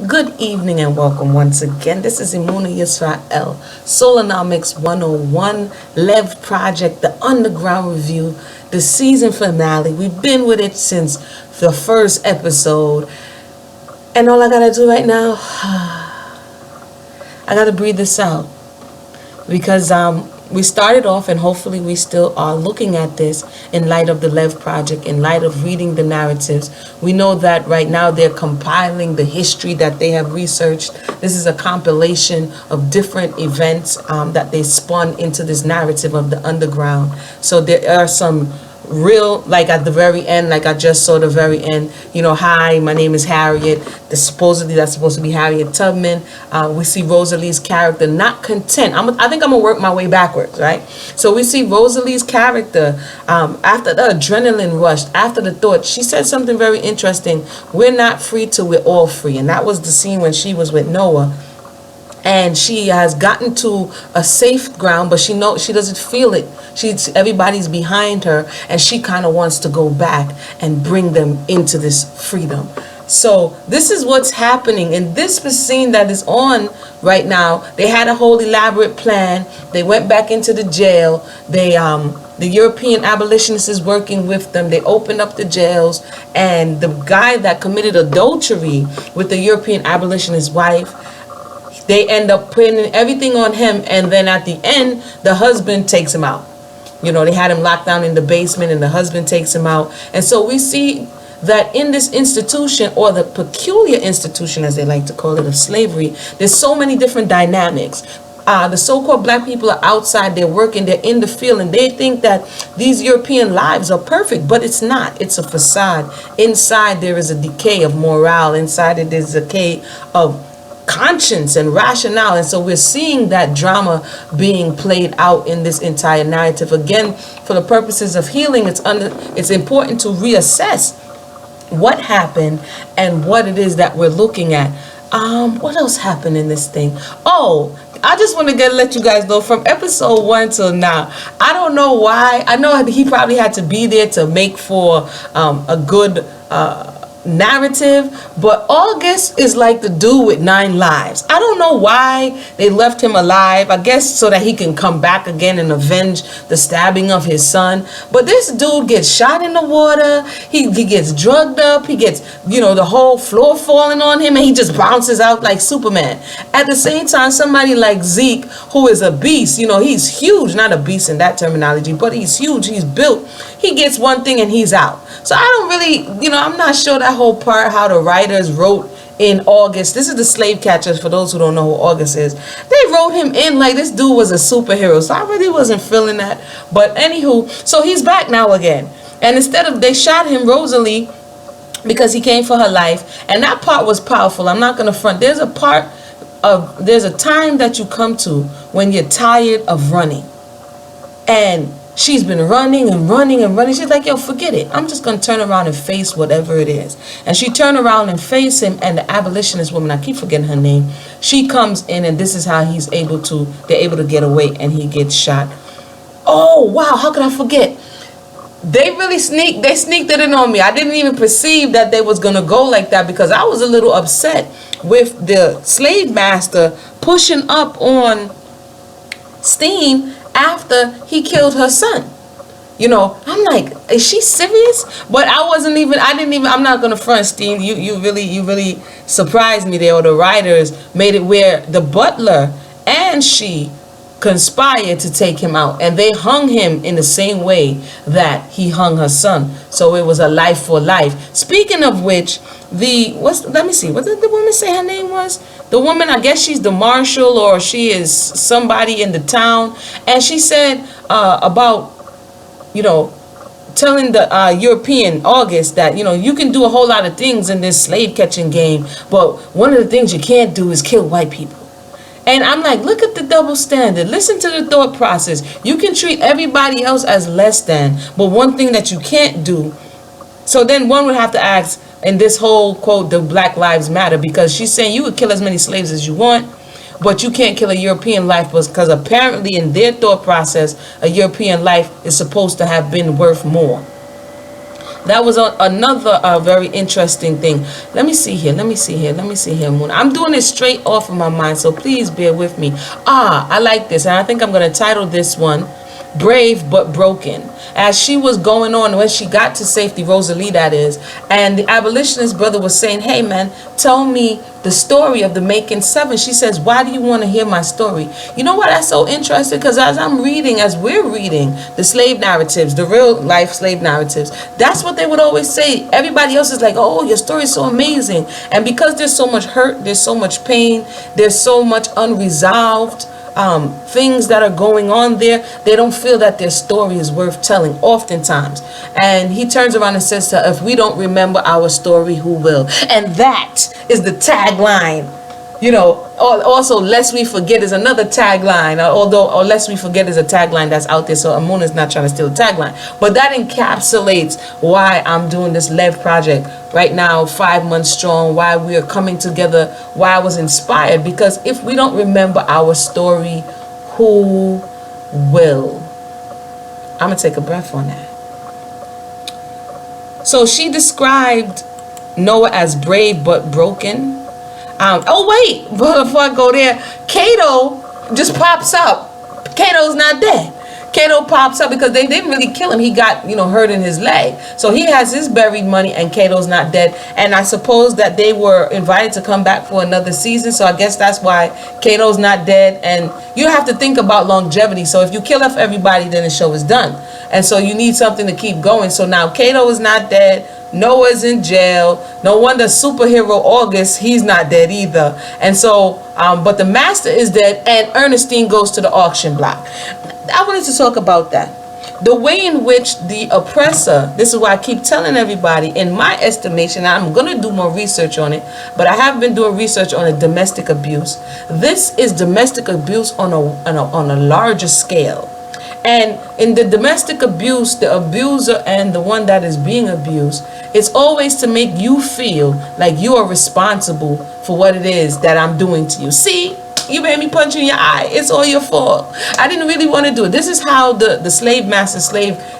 Good evening and welcome once again. This is Imuna Yisrael, Solonomics 101, LEV Project, the Underground Review, the season finale. We've been with it since the first episode. And all I gotta do right now, I gotta breathe this out. Because we started off, and hopefully we still are looking at this in light of the LEV Project, in light of reading the narratives. We know that right now they're compiling the history that they have researched. This is a compilation of different events that they spun into this narrative of the underground. So there are some real, like at the very end, like I just saw the very end, hi, my name is Harriet. Supposedly that's supposed to be Harriet Tubman. We see Rosalie's character not content. I think I'm gonna work my way backwards, right? So we see Rosalie's character after the adrenaline rush, after the thought, she said something very interesting. We're not free till we're all free. And that was the scene when she was with Noah. And she has gotten to a safe ground, but she doesn't feel it. Everybody's behind her, and she kind of wants to go back and bring them into this freedom. So this is what's happening in this scene that is on right now. They had a whole elaborate plan. They went back into the jail. The European abolitionists is working with them. They opened up the jails, and the guy that committed adultery with the European abolitionist wife, they end up putting everything on him, and then at the end, the husband takes him out. They had him locked down in the basement, and the husband takes him out. And so we see that in this institution, or the peculiar institution, as they like to call it, of slavery, there's so many different dynamics. The so-called black people are outside, they're working, they're in the field, and they think that these European lives are perfect, but it's not. It's a facade. Inside, there is a decay of morale. Inside it, there's a decay of conscience and rationale. And so we're seeing that drama being played out in this entire narrative. Again, for the purposes of healing, it's important to reassess what happened and what it is that we're looking at. What else happened in this thing? Oh, I just want to let you guys know, from episode 1 till now, I don't know why. I know he probably had to be there to make for a good narrative, but August is like the dude with 9 lives. I don't know why they left him alive. I guess so that he can come back again and avenge the stabbing of his son. But this dude gets shot in the water. He gets drugged up. He gets, the whole floor falling on him, and he just bounces out like Superman. At the same time, somebody like Zeke, who is a beast, he's huge, not a beast in that terminology, but he's huge, he's built. He gets one thing and he's out. So I don't really, I'm not sure that whole part, how the writers wrote in August. This is the slave catchers, for those who don't know who August is. They wrote him in like this dude was a superhero. So I really wasn't feeling that. But anywho, so he's back now again. And instead of, they shot him, Rosalie, because he came for her life. And that part was powerful. I'm not going to front. There's a time that you come to when you're tired of running. And she's been running and running and running. She's like, yo, forget it. I'm just going to turn around and face whatever it is. And she turned around and faced him, and the abolitionist woman, I keep forgetting her name, she comes in, and this is how they're able to get away, and he gets shot. Oh, wow, how could I forget? They sneaked it in on me. I didn't even perceive that they was going to go like that, because I was a little upset with the slave master pushing up on Steen after he killed her son. I'm like, is she serious? But I'm not gonna front, Steve. You really surprised me there. Or the writers made it where the butler and she conspired to take him out, and they hung him in the same way that he hung her son. So it was a life for life. Speaking of which, let me see, what did the woman say her name was? The woman, I guess she's the marshal, or she is somebody in the town, and she said about, telling the European August that, you can do a whole lot of things in this slave catching game, but one of the things you can't do is kill white people. And I'm like, look at the double standard. Listen to the thought process. You can treat everybody else as less than, but one thing that you can't do. So then one would have to ask, in this whole quote, the Black Lives Matter, because she's saying you would kill as many slaves as you want, but you can't kill a European life, because apparently in their thought process, a European life is supposed to have been worth more. That was another very interesting thing. Let me see here. Moon. I'm doing it straight off of my mind, so please bear with me. I like this, and I think I'm going to title this one Brave but Broken. As she was going on, when she got to safety, Rosalie that is, and the abolitionist brother was saying, hey man, tell me the story of the Macon 7. She says, why do you want to hear my story? You know what, that's so interesting, because as we're reading the slave narratives, the real life slave narratives, that's what they would always say. Everybody else is like, oh, your story is so amazing. And because there's so much hurt, there's so much pain, there's so much unresolved things that are going on there, they don't feel that their story is worth telling oftentimes. And he turns around and says to her, if we don't remember our story, who will? And that is the tagline. You know, also, lest we forget is another tagline, or lest we forget is a tagline that's out there, so Amuna is not trying to steal the tagline. But that encapsulates why I'm doing this LEV project right now, 5 months strong, why we are coming together, why I was inspired. Because if we don't remember our story, who will? I'm going to take a breath on that. So she described Noah as brave but broken. Oh wait, before I go there, Cato just pops up. Cato's not dead. Cato pops up because they didn't really kill him. He got, hurt in his leg. So he has his buried money and Cato's not dead. And I suppose that they were invited to come back for another season. So I guess that's why Cato's not dead. And you have to think about longevity. So if you kill off everybody, then the show is done. And so you need something to keep going. So now Cato is not dead. Noah's in jail. No wonder superhero August, he's not dead either. And so, but the master is dead, and Ernestine goes to the auction block. I wanted to talk about that. The way in which the oppressor, this is why I keep telling everybody, in my estimation, I'm going to do more research on it, but I have been doing research on domestic abuse. This is domestic abuse on a larger scale. And in the domestic abuse, the abuser and the one that is being abused, it's always to make you feel like you are responsible for what it is that I'm doing to you. See, you made me punch you in your eye. It's all your fault. I didn't really want to do it. This is how the slave master,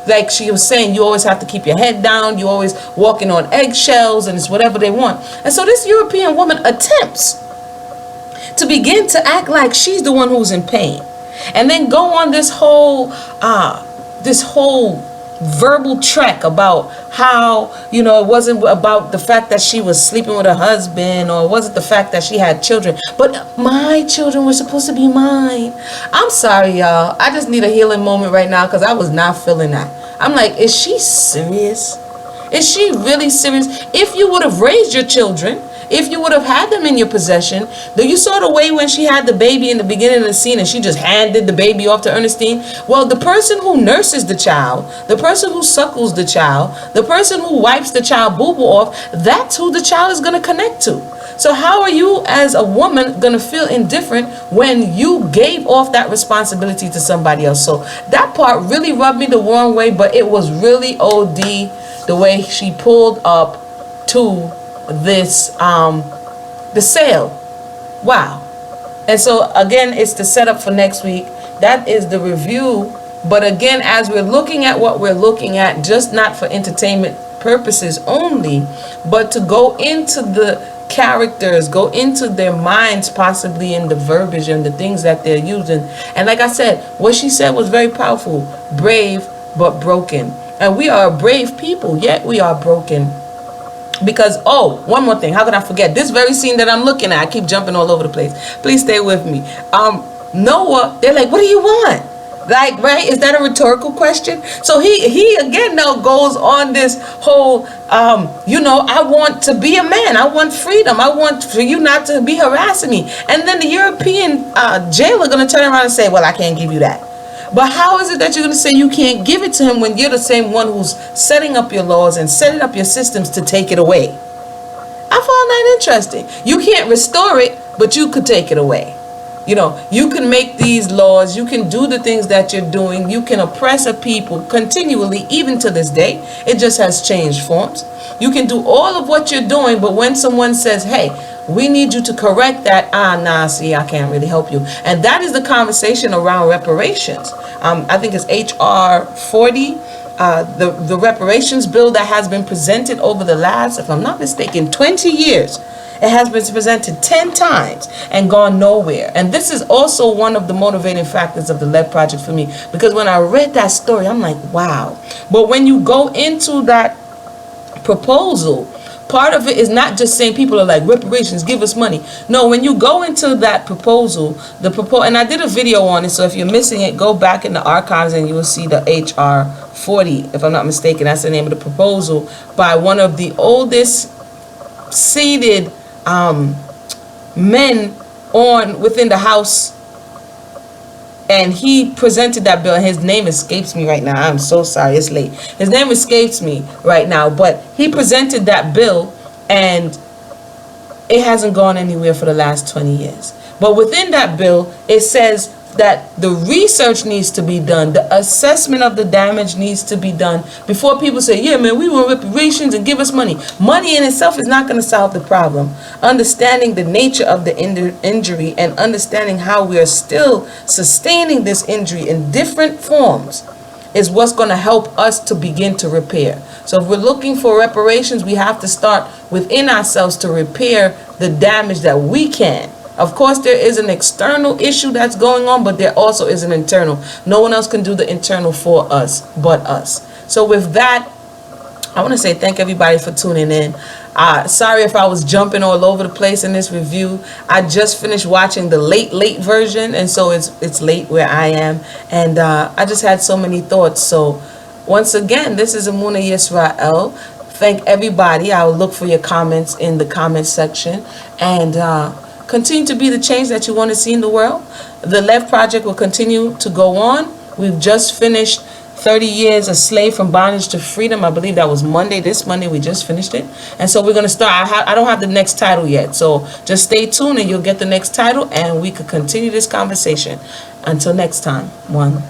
like she was saying, you always have to keep your head down. You always walking on eggshells, and it's whatever they want. And so this European woman attempts to begin to act like she's the one who's in pain. And then go on this whole verbal trek about how, it wasn't about the fact that she was sleeping with her husband, or it wasn't the fact that she had children, but my children were supposed to be mine. I'm sorry, y'all. I just need a healing moment right now, because I was not feeling that. I'm like, is she serious? Is she really serious? If you would have raised your children, if you would have had them in your possession, though you saw the way when she had the baby in the beginning of the scene and she just handed the baby off to Ernestine. Well, the person who nurses the child, the person who suckles the child, the person who wipes the child boo-boo off, that's who the child is going to connect to. So how are you as a woman going to feel indifferent when you gave off that responsibility to somebody else? So that part really rubbed me the wrong way, but it was really OD the way she pulled up to this the sale. Wow. And so again, it's the setup for next week. That is the review. But again, as we're looking at what we're looking at, just not for entertainment purposes only, but to go into the characters, go into their minds, possibly in the verbiage and the things that they're using. And like I said, what she said was very powerful. Brave but broken. And we are a brave people, yet we are broken. Because, one more thing, how could I forget? This very scene that I'm looking at, I keep jumping all over the place. Please stay with me. Noah, they're like, what do you want? Like, right? Is that a rhetorical question? So he again now goes on this whole, I want to be a man. I want freedom. I want for you not to be harassing me. And then the European jailer going to turn around and say, well, I can't give you that. But how is it that you're going to say you can't give it to him when you're the same one who's setting up your laws and setting up your systems to take it away? I found that interesting. You can't restore it, but you could take it away. You can make these laws. You can do the things that you're doing. You can oppress a people continually, even to this day. It just has changed forms. You can do all of what you're doing, but when someone says, hey, we need you to correct that, see, I can't really help you. And that is the conversation around reparations. I think it's HR 40. the reparations bill that has been presented over the last, if I'm not mistaken, 20 years. It has been presented 10 times and gone nowhere. And this is also one of the motivating factors of the LEV project for me, because when I read that story, I'm like, wow. But when you go into that proposal, part of it is not just saying people are like, reparations, give us money. No, when you go into that proposal, and I did a video on it, so if you're missing it, go back in the archives and you will see the HR 40, if I'm not mistaken. That's the name of the proposal, by one of the oldest seated men within the House, and he presented that bill. His name escapes me right now. I'm so sorry, it's late. His name escapes me right now, but he presented that bill, and it hasn't gone anywhere for the last 20 years. But within that bill, it says that the research needs to be done, the assessment of the damage needs to be done before people say, yeah, man, we want reparations and give us money. Money in itself is not going to solve the problem. Understanding the nature of the injury and understanding how we are still sustaining this injury in different forms is what's going to help us to begin to repair. So if we're looking for reparations, we have to start within ourselves to repair the damage that we can. Of course, there is an external issue that's going on, but there also is an internal. No one else can do the internal for us but us. So with that, I want to say thank everybody for tuning in. Sorry if I was jumping all over the place in this review. I just finished watching the late version, and so it's late where I am. And I just had so many thoughts. So once again, this is Amuna Yisrael. Thank everybody. I'll look for your comments in the comment section. And continue to be the change that you want to see in the world. The LEV project will continue to go on. We've just finished 30 years a slave from bondage to freedom. I believe that was Monday. This Monday we just finished it. And so we're going to start. I don't have the next title yet. So just stay tuned and you'll get the next title and we could continue this conversation. Until next time. One.